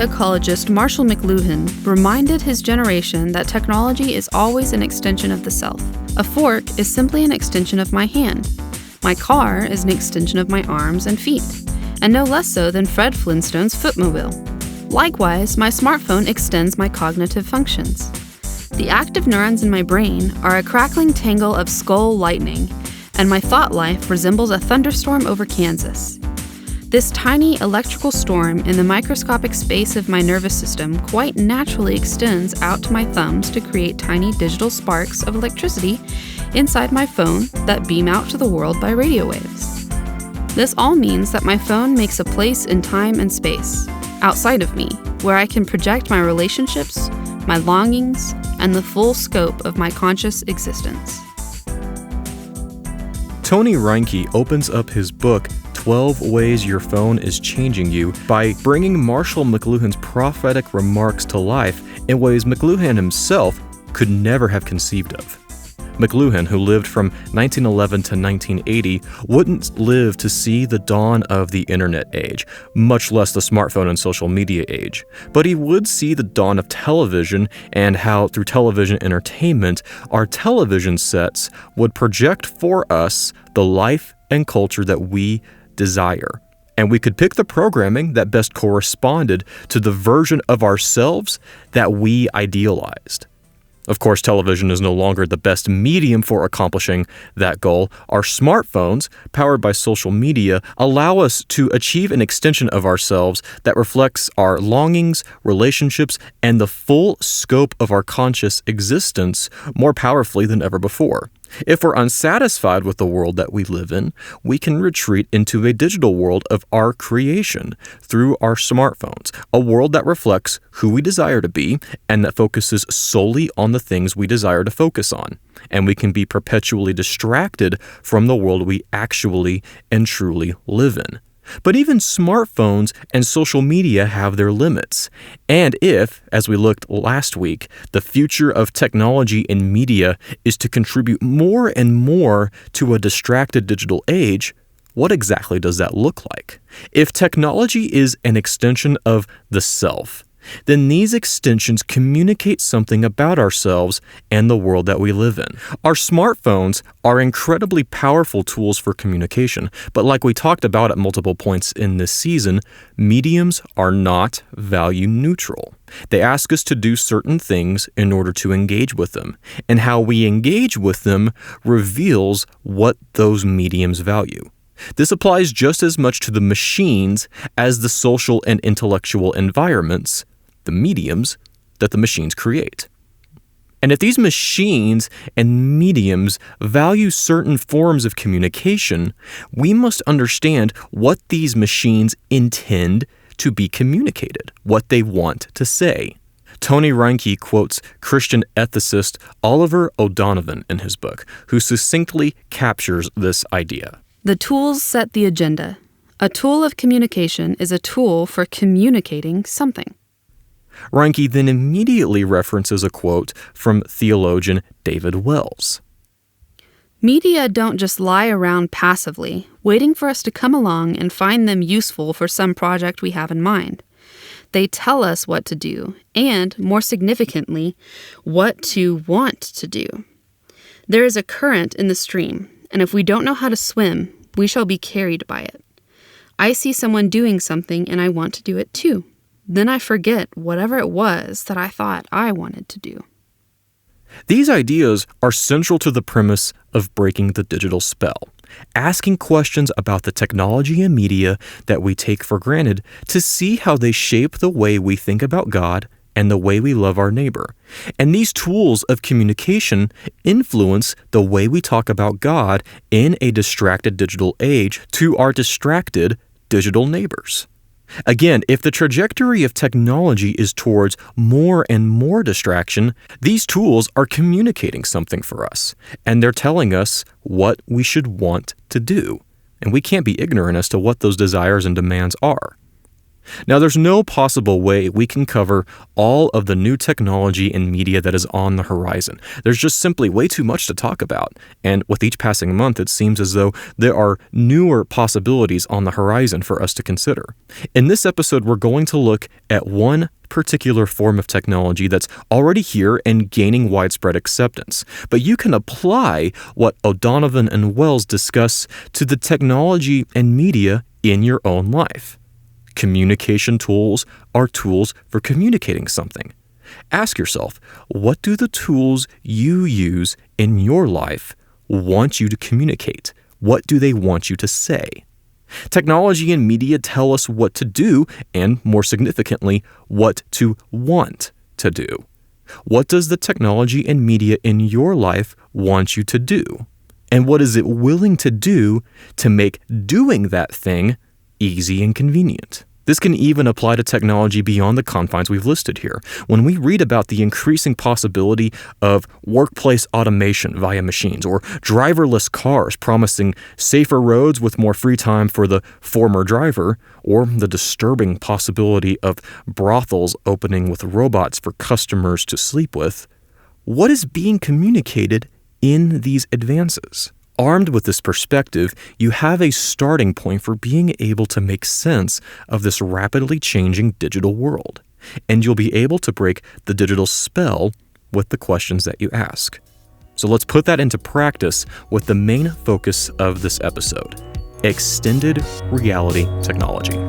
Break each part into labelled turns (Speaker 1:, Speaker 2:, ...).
Speaker 1: media ecologist Marshall McLuhan reminded his generation that technology is always an extension of the self. A fork is simply an extension of my hand. My car is an extension of my arms and feet, and no less so than Fred Flintstone's footmobile. Likewise, my smartphone extends my cognitive functions. The active neurons in my brain are a crackling tangle of skull lightning, and my thought life resembles a thunderstorm over Kansas. This tiny electrical storm in the microscopic space of my nervous system quite naturally extends out to my thumbs to create tiny digital sparks of electricity inside my phone that beam out to the world by radio waves. This all means that my phone makes a place in time and space, outside of me, where I can project my relationships, my longings, and the full scope of my conscious existence.
Speaker 2: Tony Reinke opens up his book, 12 Ways Your Phone is Changing You, by bringing Marshall McLuhan's prophetic remarks to life in ways McLuhan himself could never have conceived of. McLuhan, who lived from 1911 to 1980, wouldn't live to see the dawn of the internet age, much less the smartphone and social media age. But he would see the dawn of television and how, through television entertainment, our television sets would project for us the life and culture that we desire. And we could pick the programming that best corresponded to the version of ourselves that we idealized. Of course, television is no longer the best medium for accomplishing that goal. Our smartphones, powered by social media, allow us to achieve an extension of ourselves that reflects our longings, relationships, and the full scope of our conscious existence more powerfully than ever before. If we're unsatisfied with the world that we live in, we can retreat into a digital world of our creation through our smartphones, a world that reflects who we desire to be and that focuses solely on the things we desire to focus on. And we can be perpetually distracted from the world we actually and truly live in. But even smartphones and social media have their limits. And if, as we looked last week, the future of technology and media is to contribute more and more to a distracted digital age, what exactly does that look like? If technology is an extension of the self, then these extensions communicate something about ourselves and the world that we live in. Our smartphones are incredibly powerful tools for communication, but like we talked about at multiple points in this season, mediums are not value neutral. They ask us to do certain things in order to engage with them, and how we engage with them reveals what those mediums value. This applies just as much to the machines as the social and intellectual environments, the mediums, that the machines create. And if these machines and mediums value certain forms of communication, we must understand what these machines intend to be communicated, what they want to say. Tony Reinke quotes Christian ethicist Oliver O'Donovan in his book, who succinctly captures this idea.
Speaker 1: The tools set the agenda. A tool of communication is a tool for communicating something.
Speaker 2: Reinke then immediately references a quote from theologian David Wells.
Speaker 1: Media don't just lie around passively, waiting for us to come along and find them useful for some project we have in mind. They tell us what to do, and, more significantly, what to want to do. There is a current in the stream, and if we don't know how to swim, we shall be carried by it. I see someone doing something and I want to do it too. Then I forget whatever it was that I thought I wanted to do.
Speaker 2: These ideas are central to the premise of breaking the digital spell, asking questions about the technology and media that we take for granted to see how they shape the way we think about God and the way we love our neighbor. And these tools of communication influence the way we talk about God in a distracted digital age to our distracted digital neighbors. Again, if the trajectory of technology is towards more and more distraction, these tools are communicating something for us, and they're telling us what we should want to do. And we can't be ignorant as to what those desires and demands are. Now, there's no possible way we can cover all of the new technology and media that is on the horizon. There's just simply way too much to talk about. And with each passing month, it seems as though there are newer possibilities on the horizon for us to consider. In this episode, we're going to look at one particular form of technology that's already here and gaining widespread acceptance. But you can apply what O'Donovan and Wells discuss to the technology and media in your own life. Communication tools are tools for communicating something. Ask yourself, what do the tools you use in your life want you to communicate? What do they want you to say? Technology and media tell us what to do and, more significantly, what to want to do. What does the technology and media in your life want you to do? And what is it willing to do to make doing that thing easy and convenient? This can even apply to technology beyond the confines we've listed here. When we read about the increasing possibility of workplace automation via machines or driverless cars promising safer roads with more free time for the former driver, or the disturbing possibility of brothels opening with robots for customers to sleep with, what is being communicated in these advances? Armed with this perspective, you have a starting point for being able to make sense of this rapidly changing digital world, and you'll be able to break the digital spell with the questions that you ask. So let's put that into practice with the main focus of this episode: extended reality technology.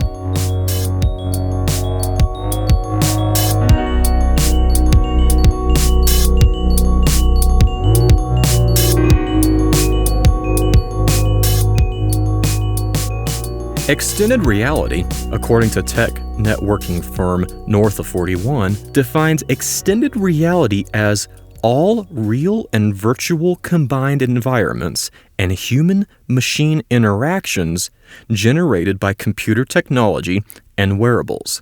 Speaker 2: Extended reality, according to tech networking firm North of 41, defines extended reality as all real and virtual combined environments and human-machine interactions generated by computer technology and wearables.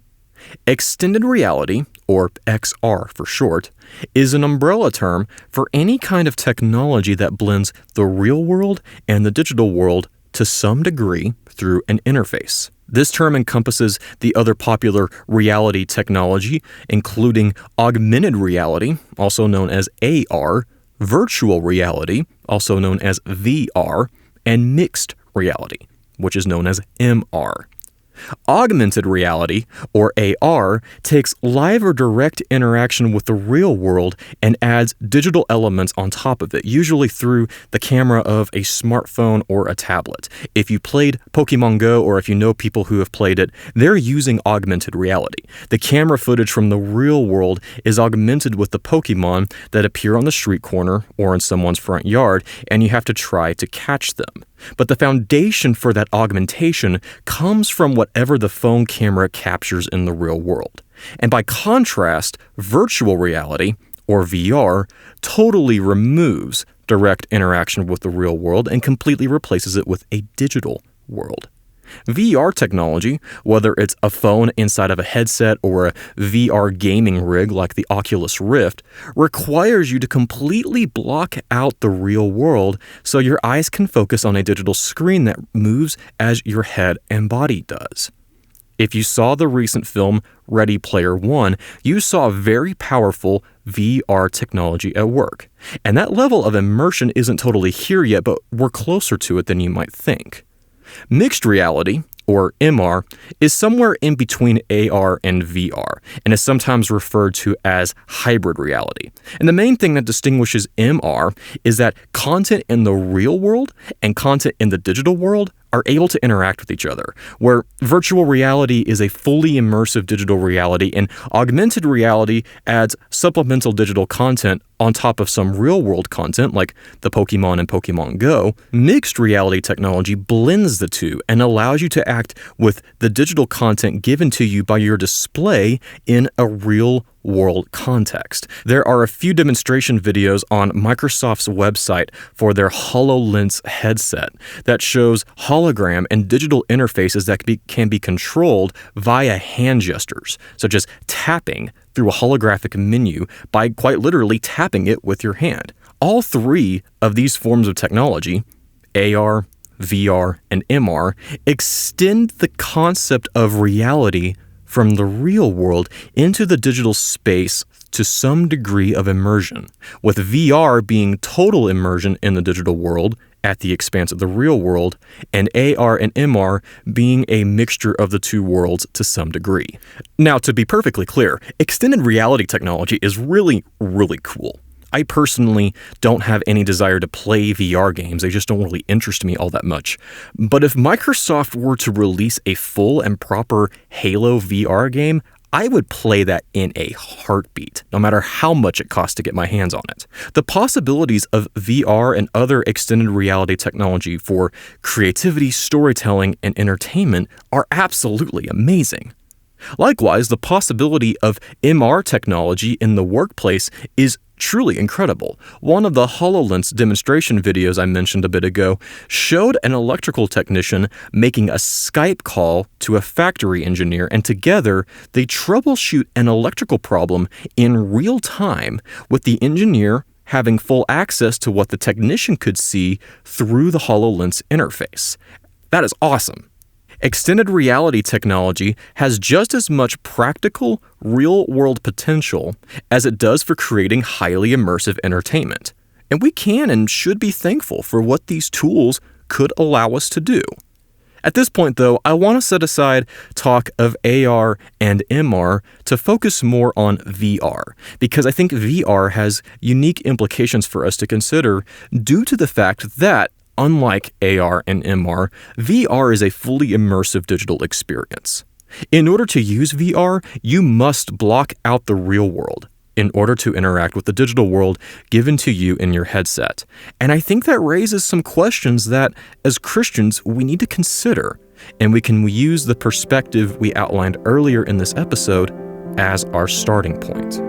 Speaker 2: Extended reality, or XR for short, is an umbrella term for any kind of technology that blends the real world and the digital world to some degree through an interface. This term encompasses the other popular reality technology, including augmented reality, also known as AR, virtual reality, also known as VR, and mixed reality, which is known as MR. Augmented reality, or AR, takes live or direct interaction with the real world and adds digital elements on top of it, usually through the camera of a smartphone or a tablet. If you played Pokemon Go, or if you know people who have played it, they're using augmented reality. The camera footage from the real world is augmented with the Pokemon that appear on the street corner or in someone's front yard, and you have to try to catch them. But the foundation for that augmentation comes from whatever the phone camera captures in the real world. And by contrast, virtual reality, or VR, totally removes direct interaction with the real world and completely replaces it with a digital world. VR technology, whether it's a phone inside of a headset or a VR gaming rig like the Oculus Rift, requires you to completely block out the real world so your eyes can focus on a digital screen that moves as your head and body does. If you saw the recent film Ready Player One, you saw very powerful VR technology at work. And that level of immersion isn't totally here yet, but we're closer to it than you might think. Mixed reality, or MR, is somewhere in between AR and VR, and is sometimes referred to as hybrid reality. And the main thing that distinguishes MR is that content in the real world and content in the digital world are able to interact with each other, where virtual reality is a fully immersive digital reality and augmented reality adds supplemental digital content on top of some real-world content like the Pokemon and Pokemon Go. Mixed reality technology blends the two and allows you to act with the digital content given to you by your display in a real-world context. There are a few demonstration videos on Microsoft's website for their HoloLens headset that shows hologram and digital interfaces that can be controlled via hand gestures, such as tapping through a holographic menu by quite literally tapping it with your hand. All three of these forms of technology, AR, VR, and MR, extend the concept of reality from the real world into the digital space to some degree of immersion, with VR being total immersion in the digital world at the expense of the real world, and AR and MR being a mixture of the two worlds to some degree. Now, to be perfectly clear, extended reality technology is really, really cool. I personally don't have any desire to play VR games. They just don't really interest me all that much. But if Microsoft were to release a full and proper Halo VR game, I would play that in a heartbeat, no matter how much it costs to get my hands on it. The possibilities of VR and other extended reality technology for creativity, storytelling, and entertainment are absolutely amazing. Likewise, the possibility of MR technology in the workplace is truly incredible. One of the HoloLens demonstration videos I mentioned a bit ago showed an electrical technician making a Skype call to a factory engineer, and together they troubleshoot an electrical problem in real time, with the engineer having full access to what the technician could see through the HoloLens interface. That is awesome. Extended reality technology has just as much practical, real-world potential as it does for creating highly immersive entertainment. And we can and should be thankful for what these tools could allow us to do. At this point, though, I want to set aside talk of AR and MR to focus more on VR, because I think VR has unique implications for us to consider due to the fact that unlike AR and MR, VR is a fully immersive digital experience. In order to use VR, you must block out the real world in order to interact with the digital world given to you in your headset. And I think that raises some questions that, as Christians, we need to consider, and we can use the perspective we outlined earlier in this episode as our starting point.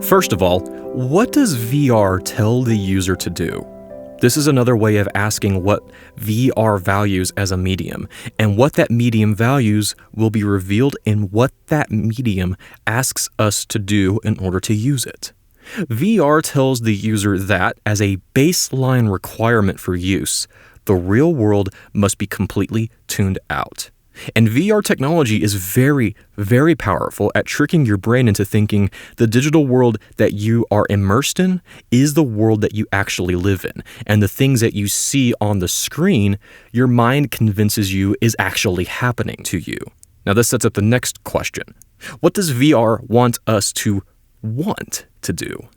Speaker 2: First of all, what does VR tell the user to do? This is another way of asking what VR values as a medium, and what that medium values will be revealed in what that medium asks us to do in order to use it. VR tells the user that, as a baseline requirement for use, the real world must be completely tuned out. And VR technology is very, very powerful at tricking your brain into thinking the digital world that you are immersed in is the world that you actually live in. And the things that you see on the screen, your mind convinces you is actually happening to you. Now, this sets up the next question. What does VR want us to want to do?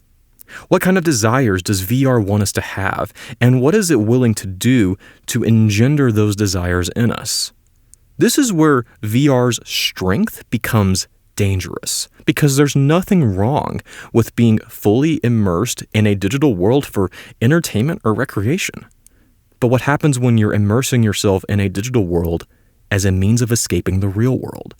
Speaker 2: What kind of desires does VR want us to have? And what is it willing to do to engender those desires in us? This is where VR's strength becomes dangerous, because there's nothing wrong with being fully immersed in a digital world for entertainment or recreation. But what happens when you're immersing yourself in a digital world as a means of escaping the real world?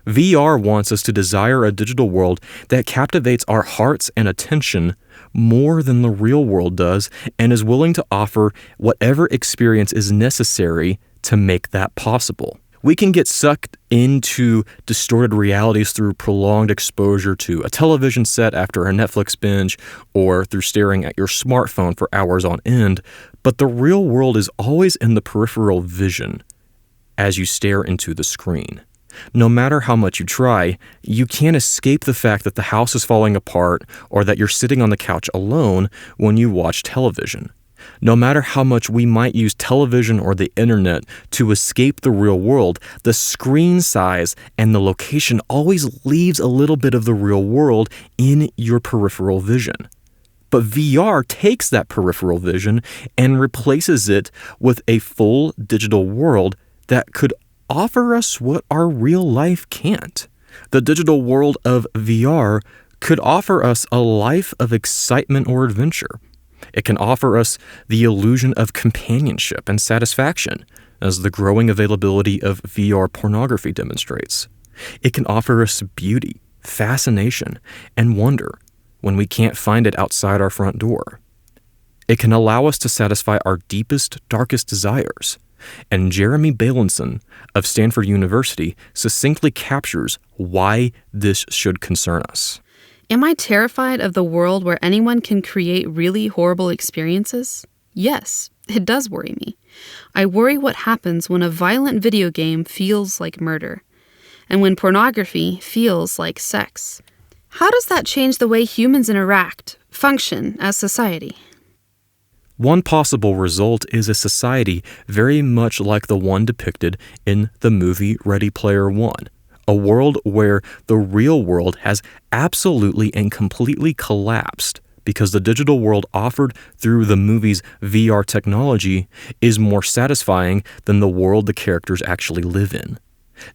Speaker 2: VR wants us to desire a digital world that captivates our hearts and attention more than the real world does, and is willing to offer whatever experience is necessary to make that possible. We can get sucked into distorted realities through prolonged exposure to a television set after a Netflix binge, or through staring at your smartphone for hours on end, but the real world is always in the peripheral vision as you stare into the screen. No matter how much you try, you can't escape the fact that the house is falling apart or that you're sitting on the couch alone when you watch television. No matter how much we might use television or the internet to escape the real world, the screen size and the location always leaves a little bit of the real world in your peripheral vision. But VR takes that peripheral vision and replaces it with a full digital world that could offer us what our real life can't. The digital world of VR could offer us a life of excitement or adventure. It can offer us the illusion of companionship and satisfaction, as the growing availability of VR pornography demonstrates. It can offer us beauty, fascination, and wonder when we can't find it outside our front door. It can allow us to satisfy our deepest, darkest desires. And Jeremy Bailenson of Stanford University succinctly captures why this should concern us.
Speaker 1: Am I terrified of the world where anyone can create really horrible experiences? Yes, it does worry me. I worry what happens when a violent video game feels like murder, and when pornography feels like sex. How does that change the way humans interact, function as society?
Speaker 2: One possible result is a society very much like the one depicted in the movie Ready Player One, a world where the real world has absolutely and completely collapsed because the digital world offered through the movie's VR technology is more satisfying than the world the characters actually live in.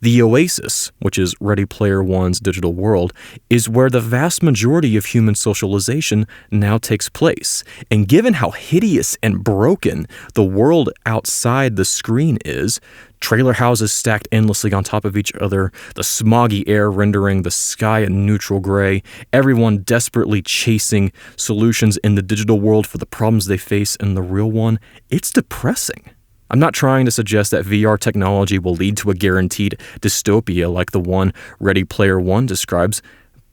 Speaker 2: The Oasis, which is Ready Player One's digital world, is where the vast majority of human socialization now takes place. And given how hideous and broken the world outside the screen is, trailer houses stacked endlessly on top of each other, the smoggy air rendering the sky a neutral gray, everyone desperately chasing solutions in the digital world for the problems they face in the real one, it's depressing. I'm not trying to suggest that VR technology will lead to a guaranteed dystopia like the one Ready Player One describes,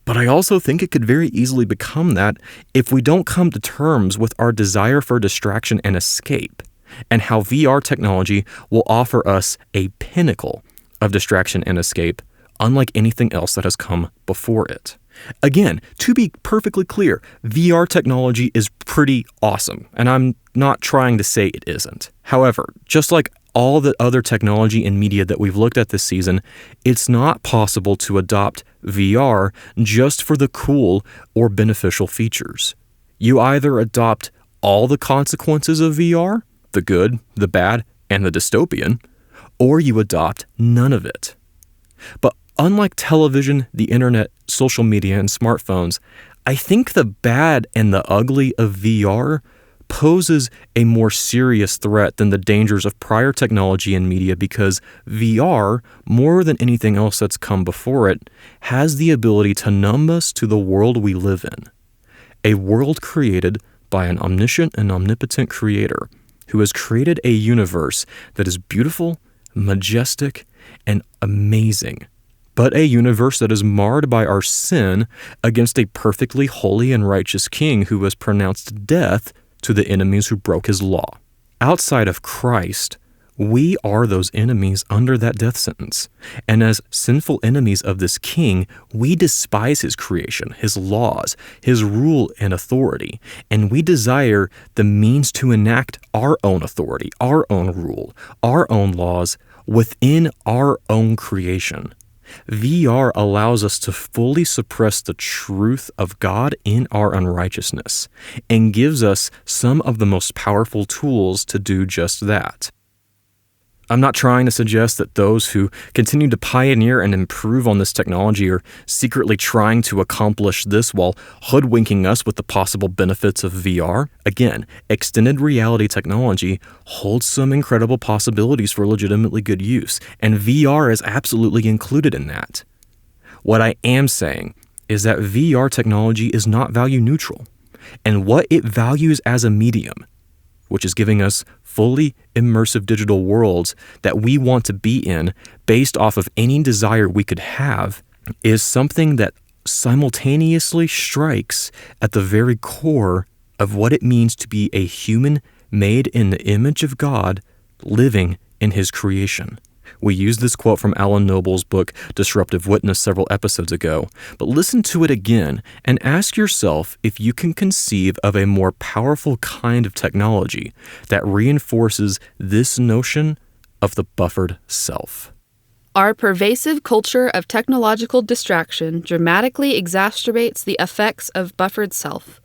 Speaker 2: but I also think it could very easily become that if we don't come to terms with our desire for distraction and escape, and how VR technology will offer us a pinnacle of distraction and escape, unlike anything else that has come before it. Again, to be perfectly clear, VR technology is pretty awesome, and I'm not trying to say it isn't. However, just like all the other technology and media that we've looked at this season, it's not possible to adopt VR just for the cool or beneficial features. You either adopt all the consequences of VR, the good, the bad, and the dystopian, or you adopt none of it. But unlike television, the internet, social media, and smartphones, I think the bad and the ugly of VR poses a more serious threat than the dangers of prior technology and media because VR, more than anything else that's come before it, has the ability to numb us to the world we live in. A world created by an omniscient and omnipotent creator who has created a universe that is beautiful, majestic, and amazing, but a universe that is marred by our sin against a perfectly holy and righteous king who has pronounced death to the enemies who broke his law. Outside of Christ, we are those enemies under that death sentence. And as sinful enemies of this king, we despise his creation, his laws, his rule and authority, and we desire the means to enact our own authority, our own rule, our own laws within our own creation. VR allows us to fully suppress the truth of God in our unrighteousness and gives us some of the most powerful tools to do just that. I'm not trying to suggest that those who continue to pioneer and improve on this technology are secretly trying to accomplish this while hoodwinking us with the possible benefits of VR. Again, extended reality technology holds some incredible possibilities for legitimately good use, and VR is absolutely included in that. What I am saying is that VR technology is not value neutral, and what it values as a medium, which is giving us fully immersive digital worlds that we want to be in based off of any desire we could have, is something that simultaneously strikes at the very core of what it means to be a human made in the image of God living in his creation. We used this quote from Alan Noble's book, Disruptive Witness, several episodes ago, but listen to it again and ask yourself if you can conceive of a more powerful kind of technology that reinforces this notion of the buffered self.
Speaker 1: Our pervasive culture of technological distraction dramatically exacerbates the effects of buffered self,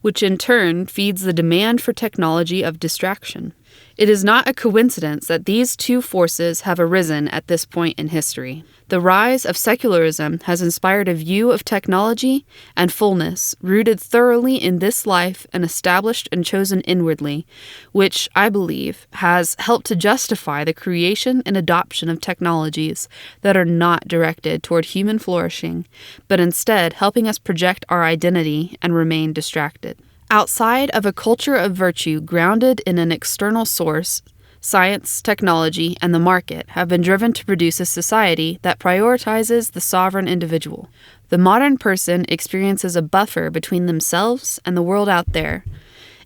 Speaker 1: which in turn feeds the demand for technology of distraction. It is not a coincidence that these two forces have arisen at this point in history. The rise of secularism has inspired a view of technology and fullness rooted thoroughly in this life and established and chosen inwardly, which, I believe, has helped to justify the creation and adoption of technologies that are not directed toward human flourishing, but instead helping us project our identity and remain distracted. Outside of a culture of virtue grounded in an external source, science, technology, and the market have been driven to produce a society that prioritizes the sovereign individual. The modern person experiences a buffer between themselves and the world out there,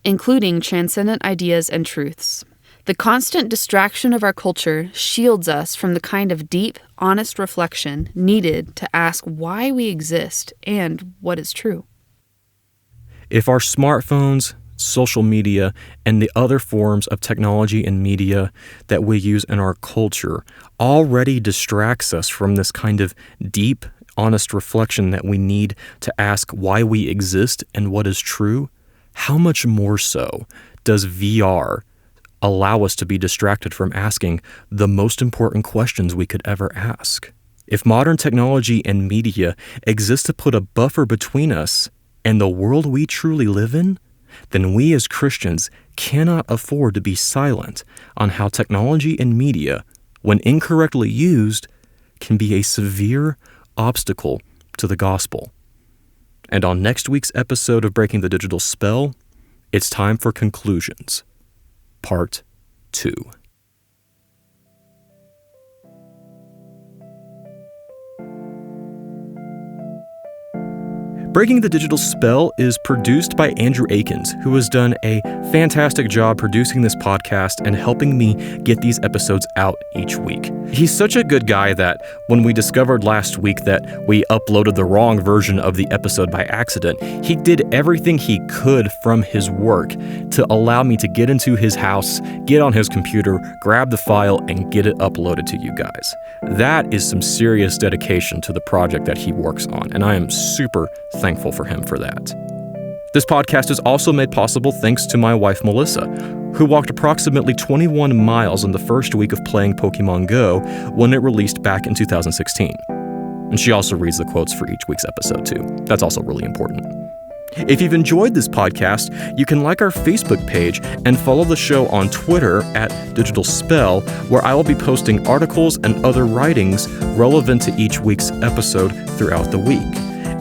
Speaker 1: including transcendent ideas and truths. The constant distraction of our culture shields us from the kind of deep, honest reflection needed to ask why we exist and what is true.
Speaker 2: If our smartphones, social media, and the other forms of technology and media that we use in our culture already distracts us from this kind of deep, honest reflection that we need to ask why we exist and what is true, how much more so does VR allow us to be distracted from asking the most important questions we could ever ask? If modern technology and media exist to put a buffer between us and the world we truly live in, then we as Christians cannot afford to be silent on how technology and media, when incorrectly used, can be a severe obstacle to the gospel. And on next week's episode of Breaking the Digital Spell, it's time for conclusions. Part 2. Breaking the Digital Spell is produced by Andrew Akins, who has done a fantastic job producing this podcast and helping me get these episodes out each week. He's such a good guy that when we discovered last week that we uploaded the wrong version of the episode by accident, he did everything he could from his work to allow me to get into his house, get on his computer, grab the file, and get it uploaded to you guys. That is some serious dedication to the project that he works on, and I am super thankful for him for that. This podcast is also made possible thanks to my wife, Melissa, who walked approximately 21 miles in the first week of playing Pokemon Go when it released back in 2016. And she also reads the quotes for each week's episode, too. That's also really important. If you've enjoyed this podcast, you can like our Facebook page and follow the show on Twitter at Digital Spell, where I will be posting articles and other writings relevant to each week's episode throughout the week.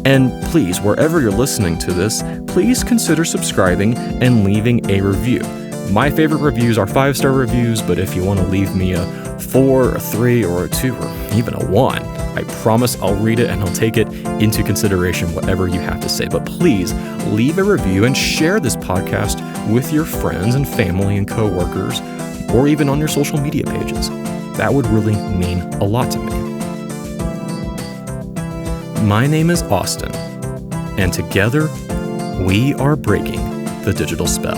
Speaker 2: And please, wherever you're listening to this, please consider subscribing and leaving a review. My favorite reviews are 5-star reviews, but if you want to leave me a 4, a 3, or a 2, or even a 1, I promise I'll read it and I'll take it into consideration, whatever you have to say. But please leave a review and share this podcast with your friends and family and coworkers, or even on your social media pages. That would really mean a lot to me. My name is Austin, and together we are breaking the digital spell.